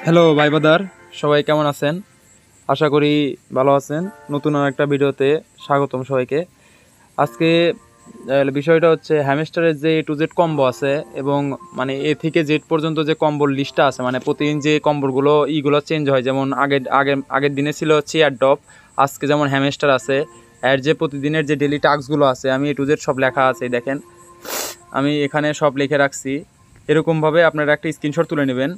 Hello ভাই বাদার, সবাই কেমন আছেন? আশা করি ভালো আছেন। নতুন একটা ভিডিওতে স্বাগতম সবাইকে। আজকে বিষয়টা হচ্ছে হ্যামস্টারের যে A to Z কম্বো আছে এবং মানে এ থেকে জেড পর্যন্ত যে কম্বোর লিস্টটা আছে, মানে প্রতিদিন যে কম্বোগুলো চেঞ্জ হয়। যেমন আগের দিনে ছিল চেয়ার ডপ, আজকে যেমন হ্যামস্টার আছে। এর যে প্রতিদিনের যে ডেলি টাস্কগুলো আছে, আমি A to Z সব লেখা আছে, দেখেন আমি এখানে সব লিখে রাখছি। এরকমভাবে আপনারা একটা স্ক্রিনশট তুলে নেবেন,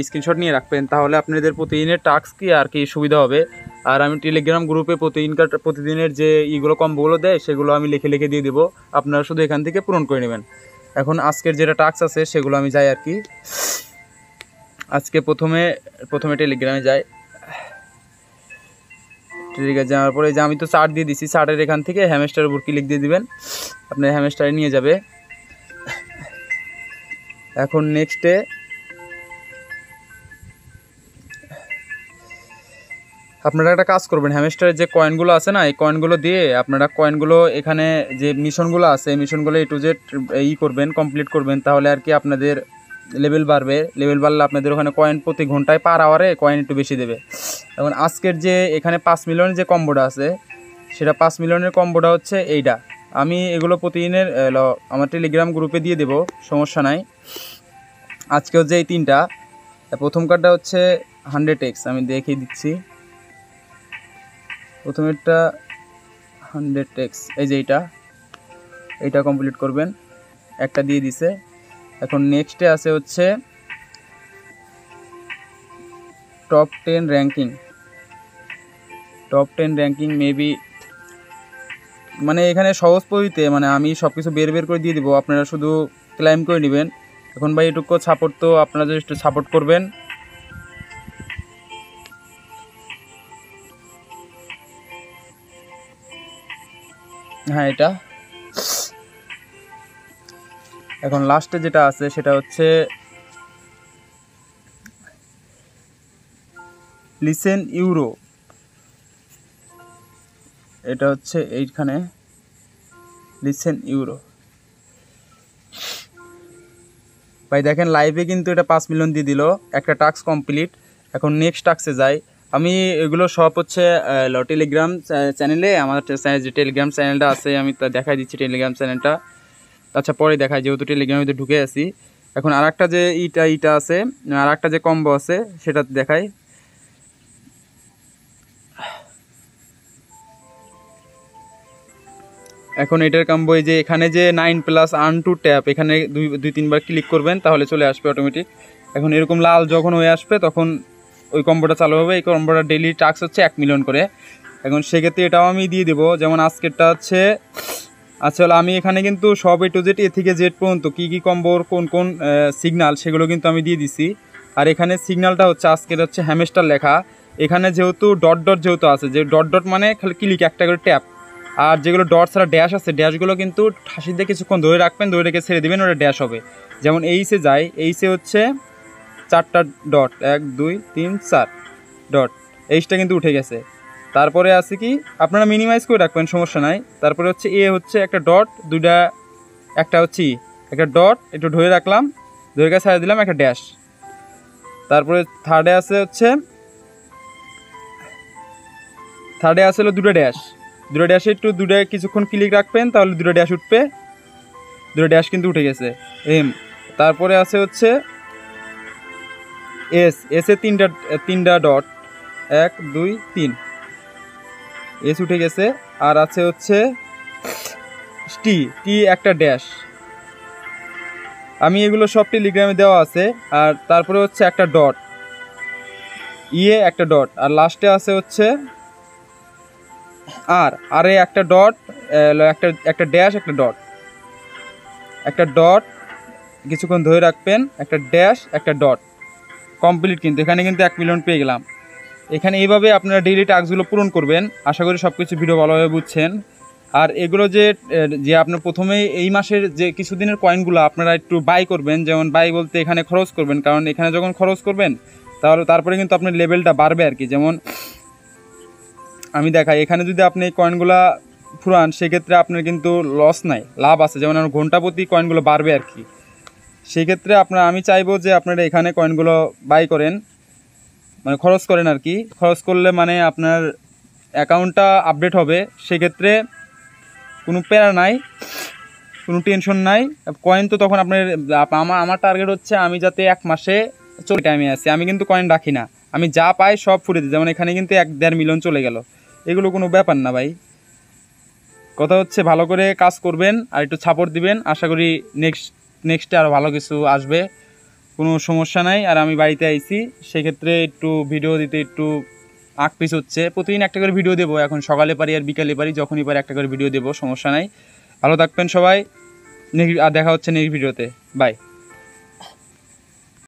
স্ক্রিনশট নিয়ে রাখবেন, তাহলে আপনাদের প্রতিদিনের টাস্ক কি আর কি সুবিধা হবে। আর আমি টেলিগ্রাম গ্রুপে প্রতিদিনের যে কম্বোগুলো দেয় সেগুলো আমি লিখে লিখে দিয়ে দেবো, আপনারা শুধু এখান থেকে পূরণ করে নেবেন। এখন আজকের যেটা টাস্ক আছে সেগুলো আমি যাই আর কি। আজকে প্রথমে টেলিগ্রামে যাই। টেলিগ্রামে যাওয়ার পরে যে আমি তো চার্ট দিয়ে দিছি, চার্টের এখান থেকে হ্যামস্টারের উপর ক্লিক দিয়ে দিবেন, আপনার হ্যামস্টারে নিয়ে যাবে। এখন নেক্সটে আপনারা একটা কাজ করবেন, হ্যামস্টারের যে কয়েনগুলো আছে না, এই কয়েনগুলো দিয়ে আপনারা কয়েনগুলো এখানে যে মিশনগুলো আছে এই মিশনগুলো A to Z করবেন, কমপ্লিট করবেন, তাহলে আর কি আপনাদের লেভেল বাড়বে। লেভেল বাড়লে আপনাদের ওখানে কয়েন প্রতি ঘন্টায় পার আওয়ারে কয়েন একটু বেশি দেবে। এখন আজকের যে এখানে 5 মিলিয়নের যে কম্বোটা আছে, সেটা 5 মিলিয়নের কম্বোটা হচ্ছে এইটা। আমি এগুলো প্রতিদিনের আমার টেলিগ্রাম গ্রুপে দিয়ে দেবো, সমস্যা নাই। আজকে হচ্ছে এই তিনটা। প্রথম কার্ডটা হচ্ছে 100x, আমি দেখিয়ে দিচ্ছি। প্রথমেরটা 100x, এই যে এইটা কমপ্লিট করবেন, একটা দিয়ে দিছে। এখন নেক্সটে আছে হচ্ছে টপ 10 র্যাঙ্কিং মেবি, মানে এখানে সহজ পদ্ধতিতে মানে আমি সব কিছু বের করে দিয়ে দিব, আপনারা শুধু ক্লাইম করে নেবেন। এখন ভাই এটুকু সাপোর্ট তো আপনারা যদি একটু সাপোর্ট করবেন। হ্যাঁ, এটা এখন লাস্টে যেটা আছে সেটা হচ্ছে লিসেন ইউরো, এটা হচ্ছে এইখানে লিসেন ইউরো। ভাই দেখেন লাইভে কিন্তু এটা 5 মিলিয়ন দিয়ে দিল, একটা টাস্ক কমপ্লিট। এখন নেক্সট টাস্কে যাই। আমি এগুলো সব হচ্ছে টেলিগ্রাম চ্যানেলে, আমার যে টেলিগ্রাম চ্যানেলটা আছে আমি তা দেখাই দিচ্ছি টেলিগ্রাম চ্যানেলটা। আচ্ছা পরে দেখাই, যেহেতু টেলিগ্রামের ভিতরে ঢুকে আছি। এখন আর একটা যে ইটা আছে, আর একটা যে কম্বো আছে সেটা দেখাই। এখন এটার কম্বো এই যে এখানে যে 9+ আর্ন টু ট্যাপ, এখানে দুই তিনবার ক্লিক করবেন, তাহলে চলে আসবে অটোমেটিক। এখন এরকম লাল যখন হয়ে আসবে তখন ওই কম্বোটা চালু হবে। এই কম্বোটা ডেইলি টাস্ক হচ্ছে 1 মিলিয়ন করে। এখন সেক্ষেত্রে এটাও আমি দিয়ে দেবো, যেমন আজকেরটা হচ্ছে আসলে আমি এখানে কিন্তু সব A to Z, এ থেকে জেড পর্যন্ত কী কম্বোর কোন সিগনাল সেগুলো কিন্তু আমি দিয়ে দিছি। আর এখানে সিগনালটা হচ্ছে আজকের হচ্ছে হ্যামস্টার লেখা। এখানে যেহেতু ডট যেহেতু আছে, যে ডট মানে খালি ক্লিক একটা করে ট্যাপ, আর যেগুলো ডট ছাড়া ড্যাশ আছে, ড্যাশগুলো কিন্তু ঠাসি দিয়ে কিছুক্ষণ ধরে রাখবেন, ধরে রেখে ছেড়ে দেবেন, ওটা ড্যাশ হবে। যেমন এইসে যায়, এইসে হচ্ছে 4টা ডট, 1 2 3 4 ডট, এইসটা কিন্তু উঠে গেছে। তারপরে আছে কি আপনারা মিনিমাইজ করে রাখবেন, সমস্যা নাই। তারপরে হচ্ছে এ হচ্ছে একটা ডট, দুইটা, একটা হচ্ছে একটা ডট একটু ধরে রাখলাম, ধরে রেখে ছেড়ে দিলাম, একটা ড্যাশ। তারপরে থার্ডে হলো দুটো ড্যাশে একটু কিছুক্ষণ ক্লিক রাখবেন, তাহলে দুটো ড্যাশ উঠবে, দুটো ড্যাশ কিন্তু উঠে গেছে। তারপরে আছে হচ্ছে এসে তিনটা ডট, 1 2 3, এস উঠে গেছে। আর আছে হচ্ছে টি একটা ড্যাশ, আমি এগুলো সব টেলিগ্রামে দেওয়া আছে। আর তারপরে হচ্ছে একটা ডট, একটা ডট, আর লাস্টে আছে হচ্ছে আর একটা ডট, একটা ড্যাশ, একটা ডট কিছুক্ষণ ধরে রাখবেন, একটা ড্যাশ, একটা ডট, কমপ্লিট। কিন্তু এখানে কিন্তু 1 মিলিয়ন পেয়ে গেলাম। এখানে এইভাবে আপনারা ডেইলি টাস্কগুলো পূরণ করবেন। আশা করি সব কিছু ভিডিও ভালোভাবে বুঝছেন। আর এগুলো যে আপনার প্রথমেই এই মাসের যে কিছুদিনের কয়েনগুলো আপনারা একটু বাই করবেন, যেমন বাই বলতে এখানে খরচ করবেন, কারণ এখানে যখন খরচ করবেন তারপরে কিন্তু আপনার লেভেলটা বাড়বে আর কি। যেমন আমি দেখাই, এখানে যদি আপনি এই কয়েনগুলা ফুরান সেক্ষেত্রে আপনার কিন্তু লস নাই, লাভ আছে। যেমন আমার ঘন্টা প্রতি কয়েনগুলো বাড়বে আর কি। সেক্ষেত্রে আমি চাইবো যে আপনারা এখানে কয়েনগুলো বাই করেন। মানে খরচ করেন আর কি, খরচ করলে মানে আপনার অ্যাকাউন্টটা আপডেট হবে, সেক্ষেত্রে কোনো প্যারা নাই, কোনো টেনশন নাই। কয়েন তো তখন আপনার আমার টার্গেট হচ্ছে আমি যাতে 1 মাসে চলে টাইমে আসি, আমি কিন্তু কয়েন রাখি না, আমি যা পাই সব ফুটে দিই। যেমন এখানে কিন্তু 1-1.5 মিলিয়ন চলে গেল, এগুলো কোনো ব্যাপার না ভাই। কথা হচ্ছে ভালো করে কাজ করবেন আর একটু সাপোর্ট দিবেন, আশা করি নেক্সটে আরও ভালো কিছু আসবে, কোনো সমস্যা নাই। আর আমি বাড়িতে আইছি, সেক্ষেত্রে একটু ভিডিও দিতে একটু পিছ হচ্ছে। প্রতিদিন একটা করে ভিডিও দেবো, এখন সকালে পারি আর বিকালে পারি, যখনই পারি একটা করে ভিডিও দেবো, সমস্যা নাই। ভালো থাকবেন সবাই, আর দেখা হচ্ছে নেক্সট ভিডিওতে, বাই।